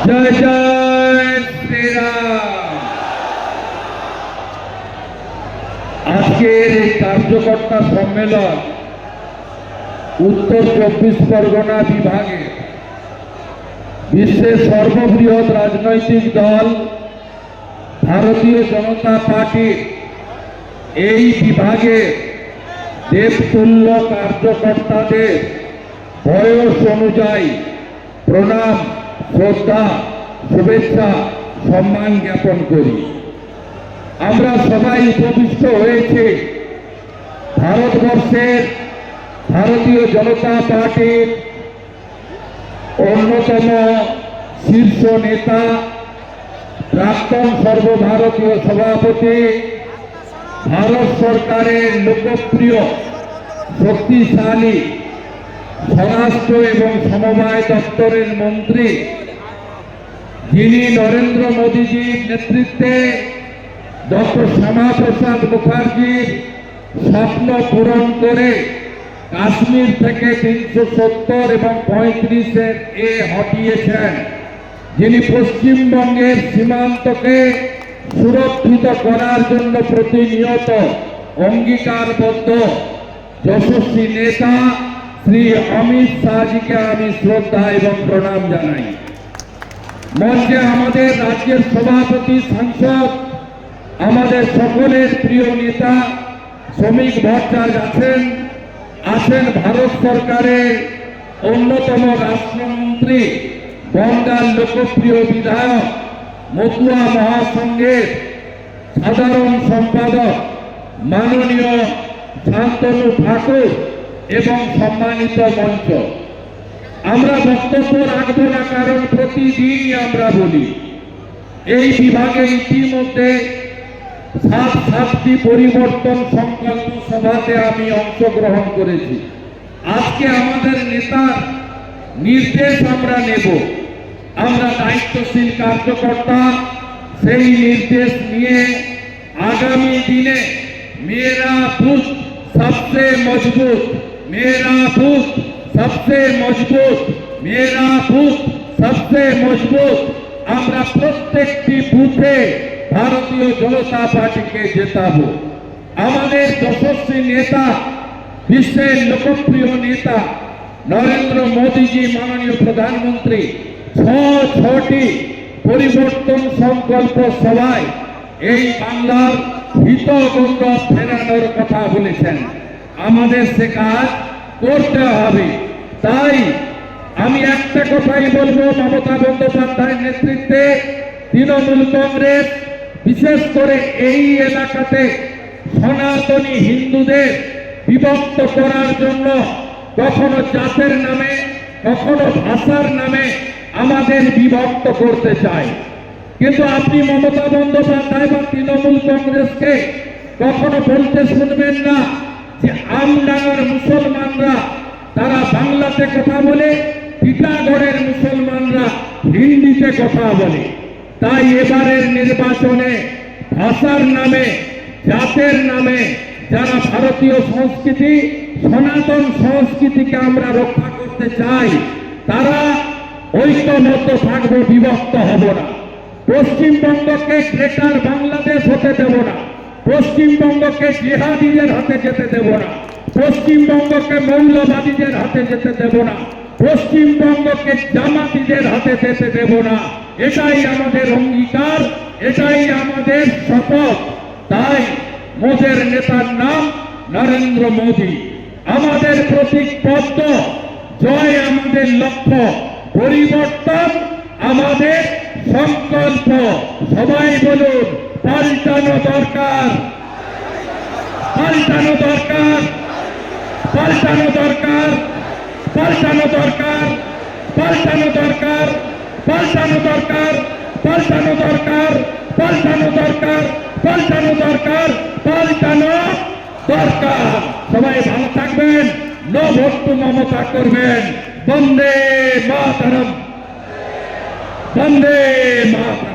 জয় জয় শ্রীরাম। আজকের এই কার্যকর্তা সম্মেলন উত্তর 24 পরগনা বিভাগে বিশ্বের সর্ববৃহৎ রাজনৈতিক দল ভারতীয় জনতা পার্টির এই বিভাগে দেবতুল্য কার্যকর্তাদের বয়স অনুযায়ী প্রণাম, শ্রদ্ধা, শুভেচ্ছা, সম্মান জ্ঞাপন করি। আমরা সবাই উপবিষ্ট হয়েছে ভারতবর্ষের ভারতীয় জনতা পার্টির অন্যতম শীর্ষ নেতা, প্রাক্তন সর্বভারতীয় সভাপতি, ভারত সরকারের লোকপ্রিয় শক্তিশালী স্বরাষ্ট্র এবং সমবায় দপ্তরের মন্ত্রী, যিনি নরেন্দ্র মোদীজির নেতৃত্বে ডক্টর শ্যামাপ্রসাদ মুখার্জির স্বপ্ন পূরণ করে কাশ্মীর থেকে 370 এবং 35-এর হটিয়েছেন, যিনি পশ্চিমবঙ্গের সীমান্তকে সুরক্ষিত করার জন্য প্রতিনিয়ত অঙ্গীকারবদ্ধ যশস্বী নেতা শ্রী অমিত শাহজিকে আমি শ্রদ্ধা এবং প্রণাম জানাই। মঞ্চে আমাদের রাজ্যের সভাপতি, সাংসদ, আমাদের সকলের প্রিয় নেতা শ্রমিক ভট্টাচার্য আছেন ভারত সরকারের অন্যতম রাষ্ট্রমন্ত্রী, বঙ্গাল লোকপ্রিয় বিধায়ক, মতুয়া মহাসংঘের সাধারণ সম্পাদক মাননীয় শান্তনু ঠাকুর এবং সম্মানিত মঞ্চ। আমরা বক্তব্য রাখব না, কারণ প্রতিদিনই আমরা বলি এই বিভাগে ইতিমধ্যে 7টি পরিবর্তন সংকল্প সভাতে আমি অংশগ্রহণ করেছি। আজকে আমাদের নেতার নির্দেশ আমরা নেব। আমরা দায়িত্বশীল কার্যকর্তা, সেই নির্দেশ নিয়ে আগামী দিনে মেরা বুথ সবচেয়ে মজবুত, মেরা বুথ সবচেয়ে মজবুত, মেরা বুথ সবচেয়ে মজবুত, আমরা প্রত্যেকটি বুথে ভারতীয় জনতা পার্টিকে জেতাবো। আমাদের যশস্বী নেতা, বিশ্বের লোকপ্রিয় নেতা নরেন্দ্র মোদীজি, মাননীয় প্রধানমন্ত্রী 6টি পরিবর্তন সংকল্প সভায় এই বাংলার হিতগঙ্গ ফেরানোর কথা বলেছেন। আমাদের সে কাজ করতে হবে। তাই আমি একটা কথাই বলবো, মমতা বন্দ্যোপাধ্যায়ের নেতৃত্বে তৃণমূল কংগ্রেস বিশেষ করে এই এলাকাতে সনাতনী হিন্দুদের বিভক্ত করার জন্য কখনো জাতের নামে, কখনো ভাষার নামে আমাদের বিভক্ত করতে চায়। কিন্তু আপনি মমতা বন্দ্যোপাধ্যায় বা তৃণমূল কংগ্রেসকে কখনো বলতে শুনবেন না যে আমডাঙ্গার মুসলমানরা তারা বাংলাতে কথা বলে, টিটাগড়ের মুসলমানরা হিন্দিতে কথা বলে। তাই এবারের নির্বাচনে ভাষার নামে, জাতের নামে যারা ভারতীয় সংস্কৃতি, সনাতন সংস্কৃতিকে আমরা রক্ষা করতে চাই, তারা ঐক্যবদ্ধ থাকবো, বিভক্ত হব না। পশ্চিমবঙ্গকে গ্রেটার বাংলাদেশ হতে দেব না, পশ্চিমবঙ্গকে জিহাদিদের হাতে যেতে দেব না, পশ্চিমবঙ্গকে মৌলবাদীদের হাতে যেতে দেব না, পশ্চিমবঙ্গকে জামাতিদের হাতে যেতে দেব না। এটাই আমাদের অঙ্গীকার, এটাই আমাদের শপথ। তাই মোদের নেতার নাম নরেন্দ্র মোদী। আমাদের প্রতীক পদ্ম, জয় আমাদের লক্ষ্য, পরিবর্তন আমাদের সংকল্প। সবাই বলুন, পাল্টানো দরকার, পাল্টানো দরকার, পাল্টানো দরকার, পাল্টানো দরকার, পাল্টানো দরকার, পাল্টানো দরকার, পাল্টানো দরকার, পাল্টানো দরকার, পাল্টানো দরকার, পাল্টানো দরকার। সবাই ভালো থাকবেন, নো ভোট টু মমতা করবেন। বন্দে মাতরম, বন্দে মাতরম।